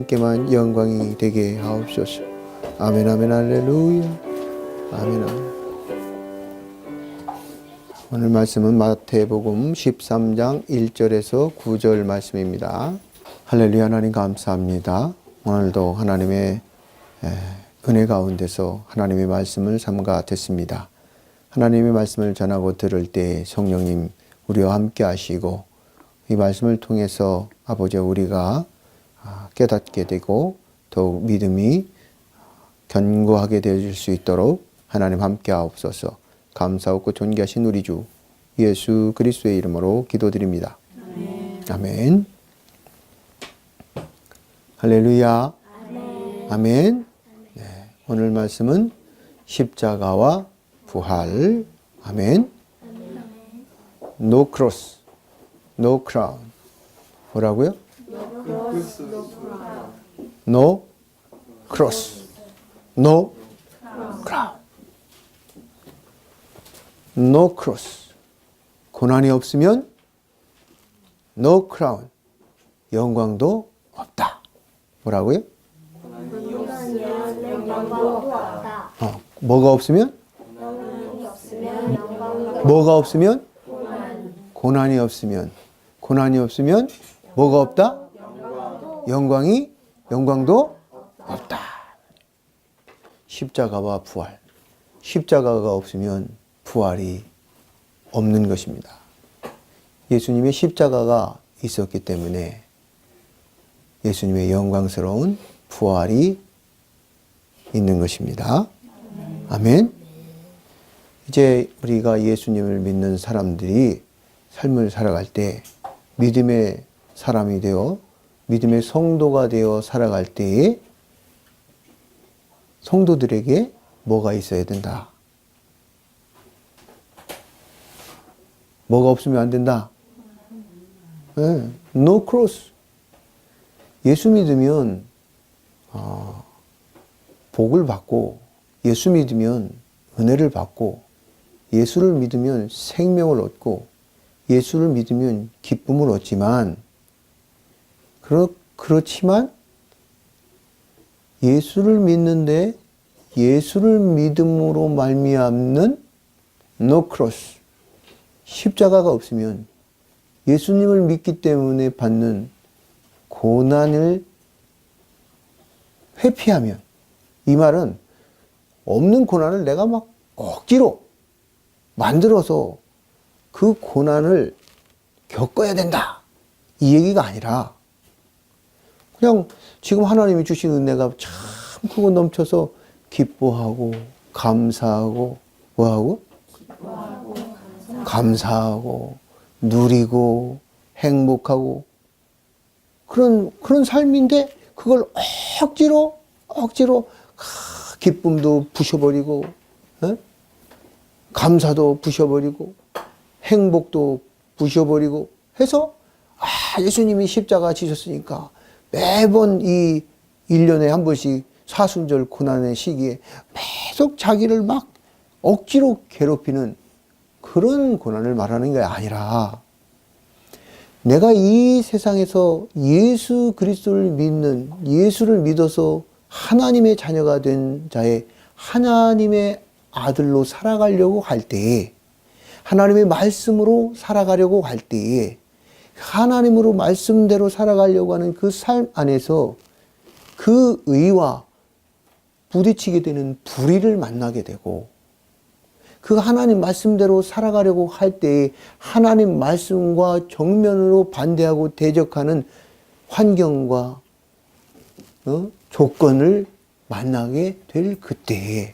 께만 영광이 되게 하옵소서. 아멘 아멘 할렐루야. 아멘 아멘. 오늘 말씀은 마태복음 13장 1절에서 9절 말씀입니다. 할렐루야. 하나님 감사합니다. 오늘도 하나님의 은혜 가운데서 하나님의 말씀을 삼가 듣습니다. 하나님의 말씀을 전하고 들을 때 성령님 우리와 함께 하시고 이 말씀을 통해서 아버지 우리가 깨닫게 되고 더욱 믿음이 견고하게 되어질 수 있도록 하나님 함께 하옵소서. 감사하고 존귀하신 우리 주 예수 그리스도의 이름으로 기도드립니다. 아멘. 아멘. 할렐루야. 아멘. 아멘. 네, 오늘 말씀은 십자가와 부활. 아멘. No cross, no crown. 뭐라고요? No cross, no crown. No cross. 고난이 없으면 no crown. 영광도 없다. 뭐라고요? 뭐가 없으면? 뭐가 없으면? 고난이 없으면. 고난이 없으면 뭐가 없다? 영광도 없다. 십자가와 부활. 십자가가 없으면 부활이 없는 것입니다. 예수님의 십자가가 있었기 때문에 예수님의 영광스러운 부활이 있는 것입니다. 아멘. 이제 우리가 예수님을 믿는 사람들이 삶을 살아갈 때 믿음의 사람이 되어 믿음의 성도가 되어 살아갈 때에 성도들에게 뭐가 있어야 된다? 뭐가 없으면 안 된다? 네. No cross. 예수 믿으면 복을 받고 예수 믿으면 은혜를 받고 예수를 믿으면 생명을 얻고 예수를 믿으면 기쁨을 얻지만 그렇지만 예수를 믿는데 예수를 믿음으로 말미암는 no cross. 십자가가 없으면 예수님을 믿기 때문에 받는 고난을 회피하면, 이 말은 없는 고난을 내가 막 억지로 만들어서 그 고난을 겪어야 된다, 이 얘기가 아니라 그냥 지금 하나님이 주신 은혜가 참 크고 넘쳐서 기뻐하고 감사하고 뭐하고? 감사하고 누리고 행복하고 그런 삶인데 그걸 억지로 기쁨도 부셔버리고 감사도 부셔버리고 행복도 부셔버리고 해서 예수님이 십자가 지셨으니까 매번 이 1년에 한 번씩 사순절 고난의 시기에 계속 자기를 막 억지로 괴롭히는 그런 고난을 말하는 게 아니라 내가 이 세상에서 예수 그리스도를 믿는, 예수를 믿어서 하나님의 자녀가 된 자의 하나님의 아들로 살아가려고 할 때에, 하나님의 말씀으로 살아가려고 할 때에, 하나님으로 말씀대로 살아가려고 하는 그 삶 안에서 그 의와 부딪히게 되는 불의를 만나게 되고, 그 하나님 말씀대로 살아가려고 할 때에 하나님 말씀과 정면으로 반대하고 대적하는 환경과 조건을 만나게 될 그때에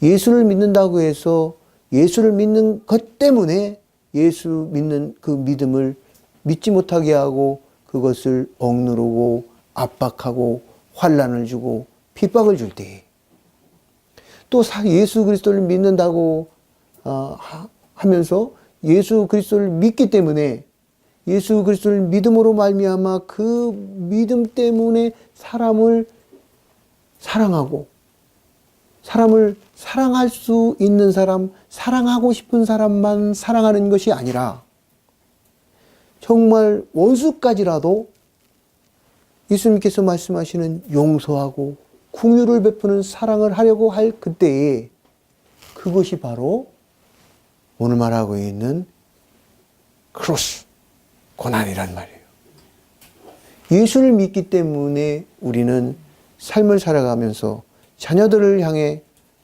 예수를 믿는다고 해서 예수를 믿는 것 때문에 예수 믿는 그 믿음을 믿지 못하게 하고 그것을 억누르고 압박하고 환난을 주고 핍박을 줄 때에 또 예수 그리스도를 믿는다고 하면서 예수 그리스도를 믿기 때문에 예수 그리스도를 믿음으로 말미암아 그 믿음 때문에 사람을 사랑하고 사람을 사랑할 수 있는 사람, 사랑하고 싶은 사람만 사랑하는 것이 아니라 정말 원수까지라도 예수님께서 말씀하시는 용서하고 긍휼을 베푸는 사랑을 하려고 할 그때에 그것이 바로 오늘 말하고 있는 크로스, 고난이란 말이에요. 예수를 믿기 때문에 우리는 삶을 살아가면서 자녀들을 향해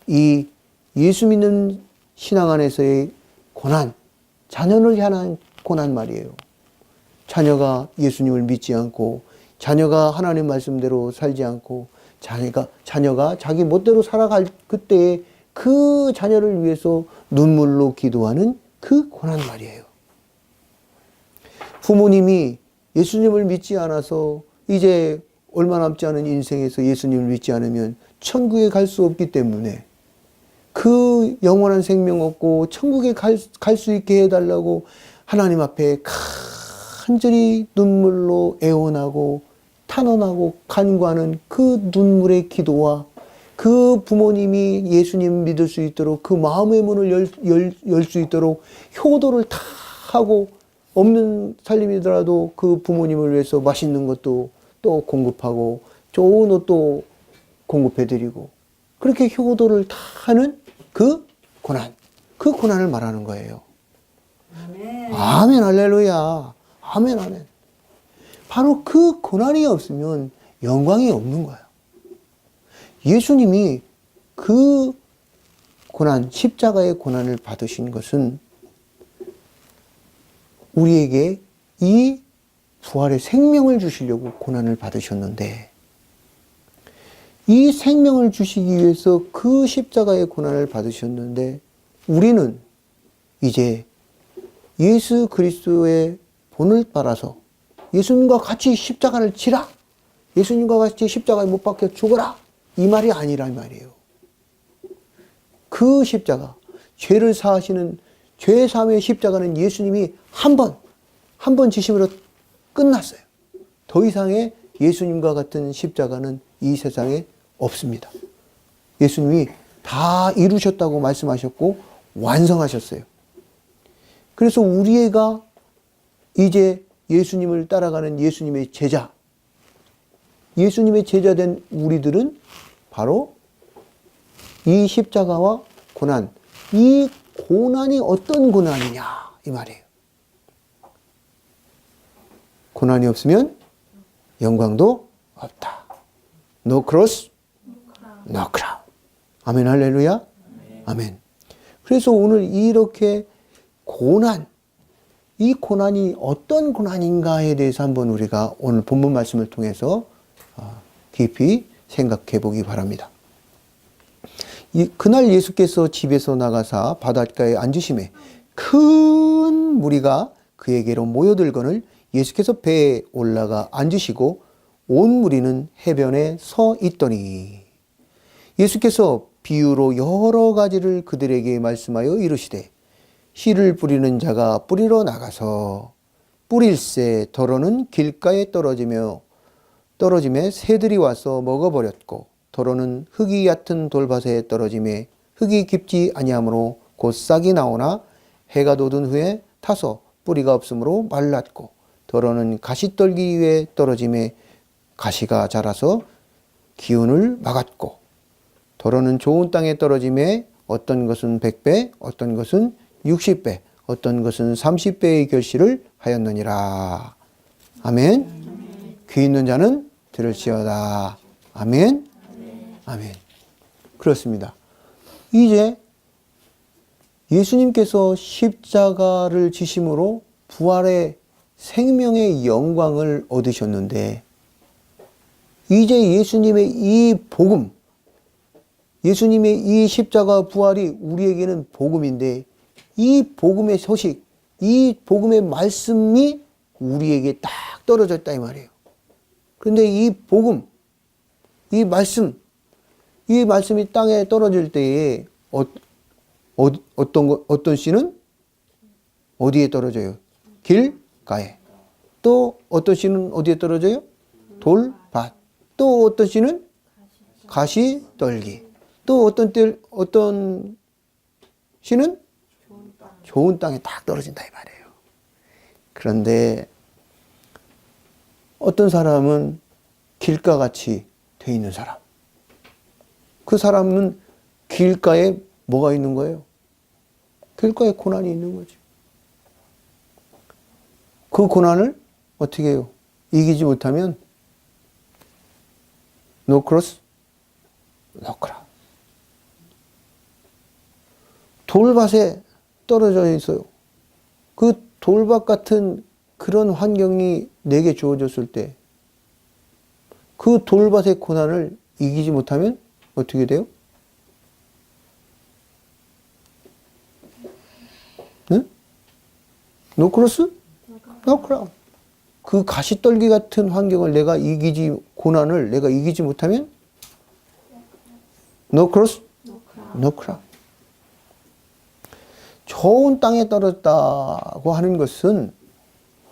이 예수 믿는 신앙 안에서의 고난, 자녀를 향한 고난 말이에요. 자녀가 예수님을 믿지 않고, 자녀가 하나님 말씀대로 살지 않고, 자녀가 자기 멋대로 살아갈 그때에 그 자녀를 위해서 눈물로 기도하는 그 고난 말이에요. 부모님이 예수님을 믿지 않아서 이제 얼마 남지 않은 인생에서 예수님을 믿지 않으면 천국에 갈 수 없기 때문에 그 영원한 생명 얻고 천국에 갈 수 있게 해달라고 하나님 앞에 간절히 눈물로 애원하고 탄원하고 간구하는 그 눈물의 기도와 그 부모님이 예수님 믿을 수 있도록 그 마음의 문을 열 수 있도록 효도를 다 하고 없는 살림이더라도 그 부모님을 위해서 맛있는 것도 또 공급하고 좋은 옷도 공급해드리고 그렇게 효도를 다 하는 그 고난, 그 고난을 말하는 거예요. 아멘. 아멘, 할렐루야. 아멘, 아멘. 바로 그 고난이 없으면 영광이 없는 거예요. 예수님이 그 고난, 십자가의 고난을 받으신 것은 우리에게 이 부활의 생명을 주시려고 고난을 받으셨는데, 이 생명을 주시기 위해서 그 십자가의 고난을 받으셨는데, 우리는 이제 예수 그리스도의 본을 따라서 예수님과 같이 십자가를 지라, 예수님과 같이 십자가에 못 박혀 죽어라, 이 말이 아니란 말이에요. 그 십자가, 죄를 사하시는 죄 사함의 십자가는 예수님이 한 번 지심으로 끝났어요. 더 이상의 예수님과 같은 십자가는 이 세상에 없습니다. 예수님이 다 이루셨다고 말씀하셨고 완성하셨어요. 그래서 우리가 이제 예수님을 따라가는 예수님의 제자, 예수님의 제자된 우리들은 바로 이 십자가와 고난, 이 고난이 어떤 고난이냐 이 말이에요. 고난이 없으면 영광도 없다. No cross, no crown. 아멘, 할렐루야. 아멘. 그래서 오늘 이렇게 고난, 이 고난이 어떤 고난인가에 대해서 한번 우리가 오늘 본문 말씀을 통해서 깊이 생각해 보기 바랍니다. 그날 예수께서 집에서 나가사 바닷가에 앉으심에 큰 무리가 그에게로 모여들거늘 예수께서 배에 올라가 앉으시고 온 무리는 해변에 서 있더니 예수께서 비유로 여러 가지를 그들에게 말씀하여 이르시되 씨를 뿌리는 자가 뿌리러 나가서 뿌릴새 더러는 길가에 떨어짐에 새들이 와서 먹어버렸고 더러는 흙이 얕은 돌밭에 떨어짐에 흙이 깊지 아니하므로 곧 싹이 나오나 해가 돋은 후에 타서 뿌리가 없으므로 말랐고 더러는 가시떨기 위에 떨어짐에 가시가 자라서 기운을 막았고 더러는 좋은 땅에 떨어짐에 어떤 것은 100배, 어떤 것은 60배, 어떤 것은 30배의 결실을 하였느니라. 아멘. 귀 있는 자는 들을지어다. 아멘. 아멘. 그렇습니다. 이제 예수님께서 십자가를 지심으로 부활의 생명의 영광을 얻으셨는데 이제 예수님의 이 복음, 예수님의 이 십자가 부활이 우리에게는 복음인데 이 복음의 소식, 이 복음의 말씀이 우리에게 딱 떨어졌다 이 말이에요. 그런데 이 복음, 이 말씀이 땅에 떨어질 때에 어떤 씨는 어디에 떨어져요? 길가에. 또 어떤 씨는 어디에 떨어져요? 돌밭. 또 어떤 씨는 가시떨기. 또 어떤 씨는 좋은 땅에 딱 떨어진다 이 말이에요. 그런데 어떤 사람은 길가같이 돼 있는 사람. 그 사람은 길가에 뭐가 있는 거예요? 길가에 고난이 있는 거죠. 그 고난을 어떻게 해요? 이기지 못하면 no cross, no crown. 돌밭에 떨어져 있어요. 그 돌밭 같은 그런 환경이 내게 주어졌을 때 그 돌밭의 고난을 이기지 못하면 어떻게 돼요? 네? No cross, no crown. 그 가시떨기 같은 환경을 고난을 내가 이기지 못하면 no cross, no crown. 좋은 땅에 떨어졌다고 하는 것은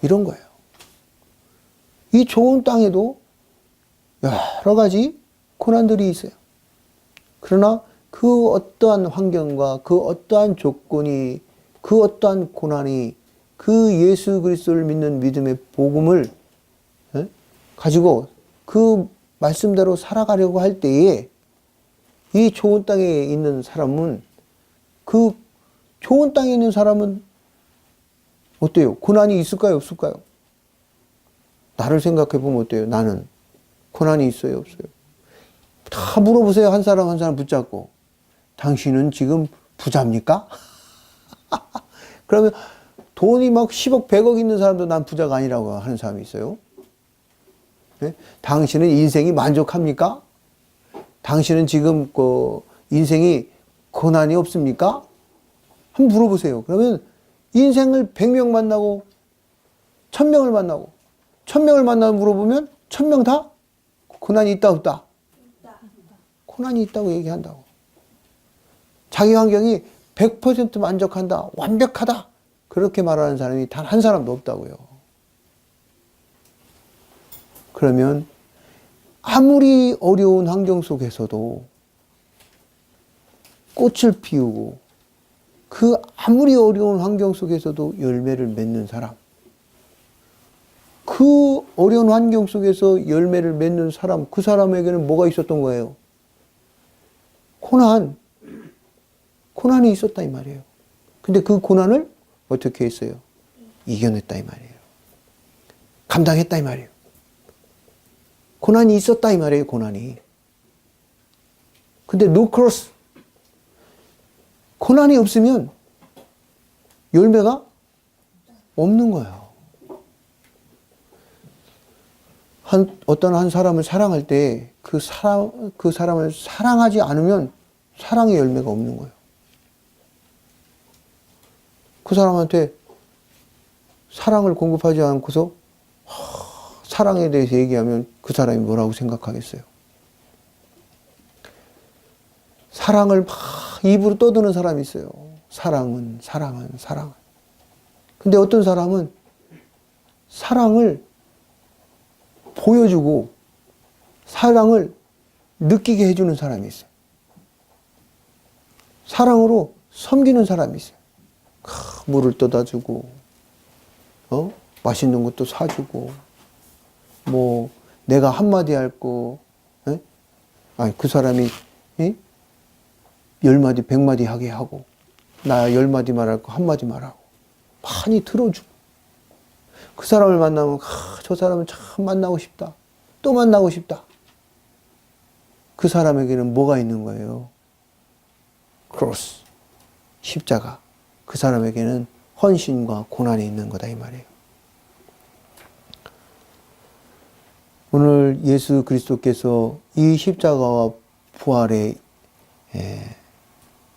이런 거예요. 이 좋은 땅에도 여러 가지 고난들이 있어요. 그러나 그 어떠한 환경과 그 어떠한 조건이, 그 어떠한 고난이 그 예수 그리스도를 믿는 믿음의 복음을 가지고 그 말씀대로 살아가려고 할 때에 이 좋은 땅에 있는 사람은, 그 좋은 땅에 있는 사람은 어때요? 고난이 있을까요? 없을까요? 나를 생각해 보면 어때요? 나는 고난이 있어요? 없어요? 다 물어보세요. 한 사람 한 사람 붙잡고. 당신은 지금 부자입니까? 그러면 돈이 막 10억, 100억 있는 사람도 난 부자가 아니라고 하는 사람이 있어요. 네? 당신은 인생이 만족합니까? 당신은 지금 그 인생이 고난이 없습니까? 한번 물어보세요. 그러면 인생을 100명 만나고 1000명을 만나고 1000명을 만나고 물어보면 1000명 다 고난이 있다 없다? 고난이 있다고 얘기한다고. 자기 환경이 100% 만족한다, 완벽하다, 그렇게 말하는 사람이 단 한 사람도 없다고요. 그러면 아무리 어려운 환경 속에서도 꽃을 피우고 그 아무리 어려운 환경 속에서도 열매를 맺는 사람, 그 어려운 환경 속에서 열매를 맺는 사람, 그 사람에게는 뭐가 있었던 거예요? 고난이 있었다 이 말이에요. 근데 그 고난을 어떻게 했어요? 이겨냈다 이 말이에요. 감당했다 이 말이에요. 고난이 있었다 이 말이에요. 고난이. 근데 no cross, 고난이 없으면 열매가 없는 거예요. 어떤 한 사람을 사랑할 때 그 사람을 사랑하지 않으면 사랑의 열매가 없는 거예요. 그 사람한테 사랑을 공급하지 않고서 사랑에 대해서 얘기하면 그 사람이 뭐라고 생각하겠어요? 사랑을 막 입으로 떠드는 사람이 있어요. 사랑은. 근데 어떤 사람은 사랑을 보여주고 사랑을 느끼게 해주는 사람이 있어요. 사랑으로 섬기는 사람이 있어요. 물을 떠다 주고, 맛있는 것도 사주고, 내가 한마디 할 거, 그 사람이, 10마디, 100마디 하게 하고, 나 10마디 말할 거 한마디 말하고, 많이 들어주고, 그 사람을 만나면, 저 사람은 참 만나고 싶다. 또 만나고 싶다. 그 사람에게는 뭐가 있는 거예요? 크로스, 십자가. 그 사람에게는 헌신과 고난이 있는 거다 이 말이에요. 오늘 예수 그리스도께서 이 십자가와 부활의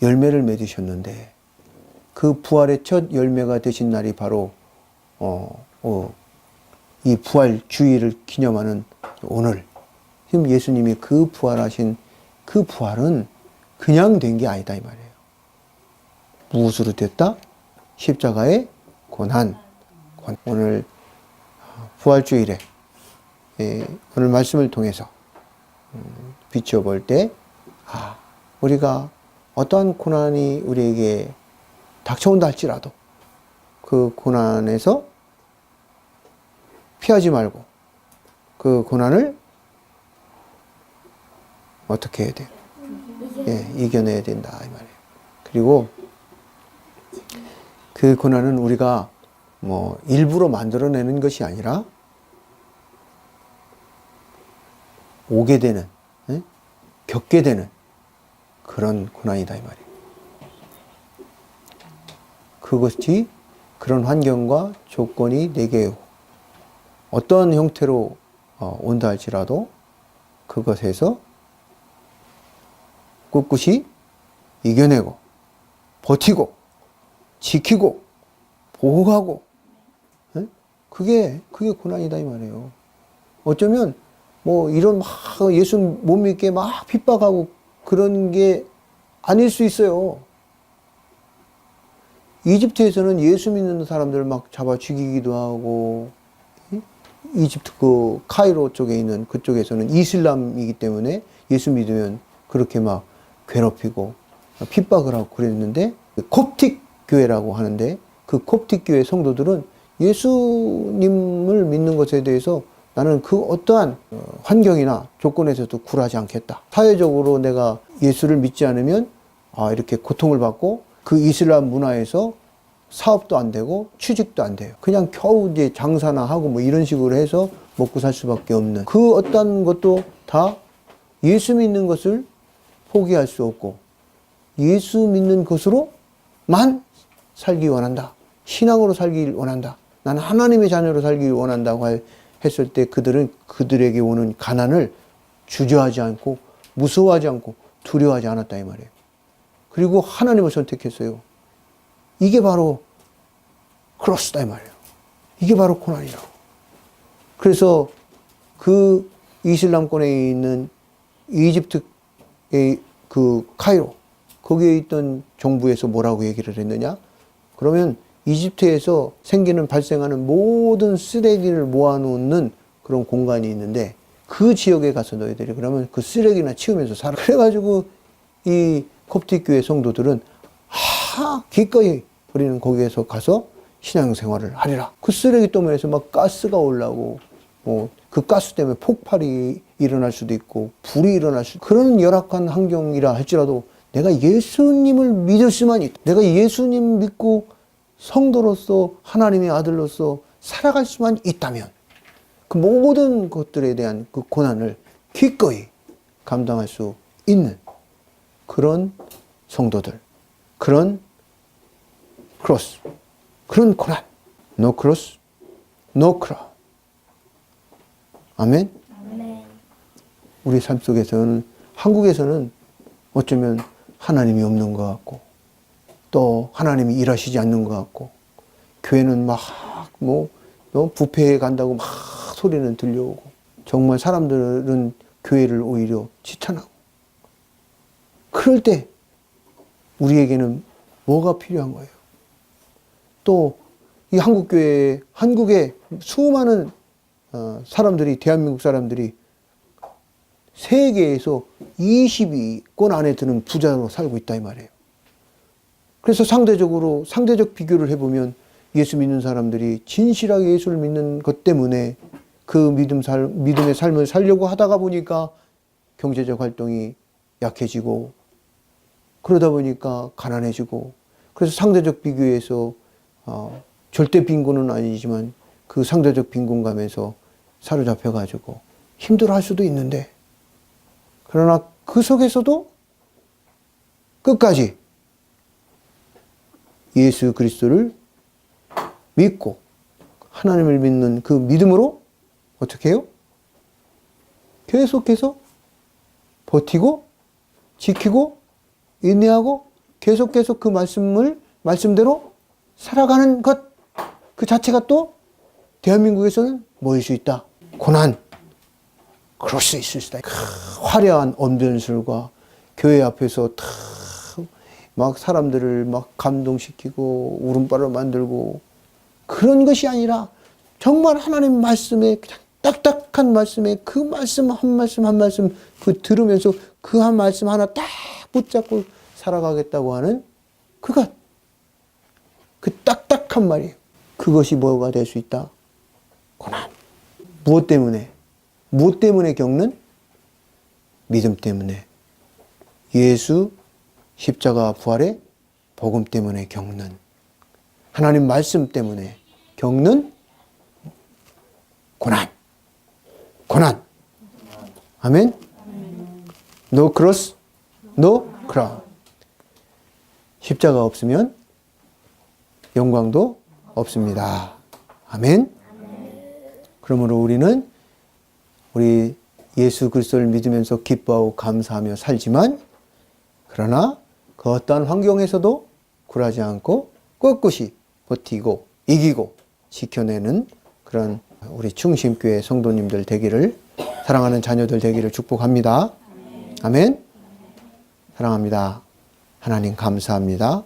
열매를 맺으셨는데 그 부활의 첫 열매가 되신 날이 바로 이 부활 주일을 기념하는 오늘. 지금 예수님이 그 부활하신 그 부활은 그냥 된 게 아니다 이 말이에요. 무엇으로 됐다? 십자가의 고난. 오늘 부활주일에 오늘 말씀을 통해서 비춰볼 때 우리가 어떠한 고난이 우리에게 닥쳐온다 할지라도 그 고난에서 피하지 말고 그 고난을 어떻게 해야 돼요? 예, 이겨내야 된다 이 말이에요. 그리고 그 고난은 우리가 뭐 일부러 만들어내는 것이 아니라 오게 되는, 예? 겪게 되는 그런 고난이다 이 말이에요. 그것이 그런 환경과 조건이 내게 어떤 형태로 온다 할지라도 그것에서 꿋꿋이 이겨내고 버티고 지키고 보호하고, 예? 그게 고난이다 이 말이에요. 어쩌면 뭐 이런 막 예수 못 믿게 막 핍박하고 그런 게 아닐 수 있어요. 이집트에서는 예수 믿는 사람들을 막 잡아 죽이기도 하고, 이집트 그 카이로 쪽에 있는 그쪽에서는 이슬람이기 때문에 예수 믿으면 그렇게 막 괴롭히고 핍박을 하고 그랬는데, 콥틱 교회라고 하는데 그 콥틱 교회 성도들은 예수님을 믿는 것에 대해서 나는 그 어떠한 환경이나 조건에서도 굴하지 않겠다. 사회적으로 내가 예수를 믿지 않으면 이렇게 고통을 받고 그 이슬람 문화에서 사업도 안 되고 취직도 안 돼요. 그냥 겨우 이제 장사나 하고 뭐 이런 식으로 해서 먹고 살 수밖에 없는 그 어떤 것도 다 예수 믿는 것을 포기할 수 없고 예수 믿는 것으로만 살기 원한다. 신앙으로 살기 원한다. 나는 하나님의 자녀로 살기 원한다고 했을 때 그들은 그들에게 오는 가난을 주저하지 않고 무서워하지 않고 두려워하지 않았다 이 말이에요. 그리고 하나님을 선택했어요. 이게 바로 크로스다 이 말이에요. 이게 바로 고난이라고. 그래서 그 이슬람권에 있는 이집트의 그 카이로 거기에 있던 정부에서 뭐라고 얘기를 했느냐? 그러면 이집트에서 발생하는 모든 쓰레기를 모아놓는 그런 공간이 있는데 그 지역에 가서 너희들이 그러면 그 쓰레기나 치우면서 살아. 그래가지고 이 콥틱 교회 성도들은 기꺼이 우리는 거기에서 가서 신앙생활을 하리라. 그 쓰레기 더미에서 막 가스가 올라오고 그 가스 때문에 폭발이 일어날 수도 있고 불이 일어날 수 그런 열악한 환경이라 할지라도 내가 예수님을 믿을 수만 있다. 내가 예수님 믿고 성도로서 하나님의 아들로서 살아갈 수만 있다면 그 모든 것들에 대한 그 고난을 기꺼이 감당할 수 있는 그런 성도들, 그런 크로스, 그런 고난. No cross, no crown. 아멘? 아멘. 우리 삶 속에서는, 한국에서는 어쩌면 하나님이 없는 것 같고, 또 하나님이 일하시지 않는 것 같고, 교회는 막, 부패해 간다고 막 소리는 들려오고, 정말 사람들은 교회를 오히려 지탄하고. 그럴 때, 우리에게는 뭐가 필요한 거예요? 또, 이 한국교회, 한국의 수많은 사람들이, 대한민국 사람들이 세계에서 20위권 안에 드는 부자로 살고 있다 이 말이에요. 그래서 상대적 비교를 해보면 예수 믿는 사람들이 진실하게 예수를 믿는 것 때문에 그 믿음의 삶을 살려고 하다가 보니까 경제적 활동이 약해지고 그러다 보니까 가난해지고 그래서 상대적 비교에서 절대 빈곤은 아니지만 그 상대적 빈곤감에서 사로잡혀가지고 힘들어할 수도 있는데 그러나 그 속에서도 끝까지 예수 그리스도를 믿고 하나님을 믿는 그 믿음으로 어떻게 해요? 계속해서 버티고 지키고 인내하고 계속 그 말씀대로 살아가는 것 그 자체가 또 대한민국에서는 뭐일 수 있다? 고난, 그럴 수 있을 수 있다. 화려한 언변술과 교회 앞에서 막 사람들을 막 감동시키고 울음바를 만들고 그런 것이 아니라 정말 하나님 말씀에 그냥 딱딱한 말씀에 그 말씀 한 말씀 그 들으면서 그 한 말씀 하나 딱 붙잡고 살아가겠다고 하는 그것, 그 딱딱한 말이에요. 그것이 뭐가 될 수 있다? 고난. 무엇 때문에 겪는? 믿음 때문에, 예수 십자가 부활의 복음 때문에 겪는, 하나님 말씀 때문에 겪는 고난. 아멘. No cross, no crown. 십자가 없으면 영광도 없습니다. 아멘. 그러므로 우리는 우리 예수 그리스도를 믿으면서 기뻐하고 감사하며 살지만, 그러나 그 어떠한 환경에서도 굴하지 않고 꿋꿋이 버티고 이기고 지켜내는 그런 우리 충심교회 성도님들 되기를, 사랑하는 자녀들 되기를 축복합니다. 아멘. 사랑합니다. 하나님 감사합니다.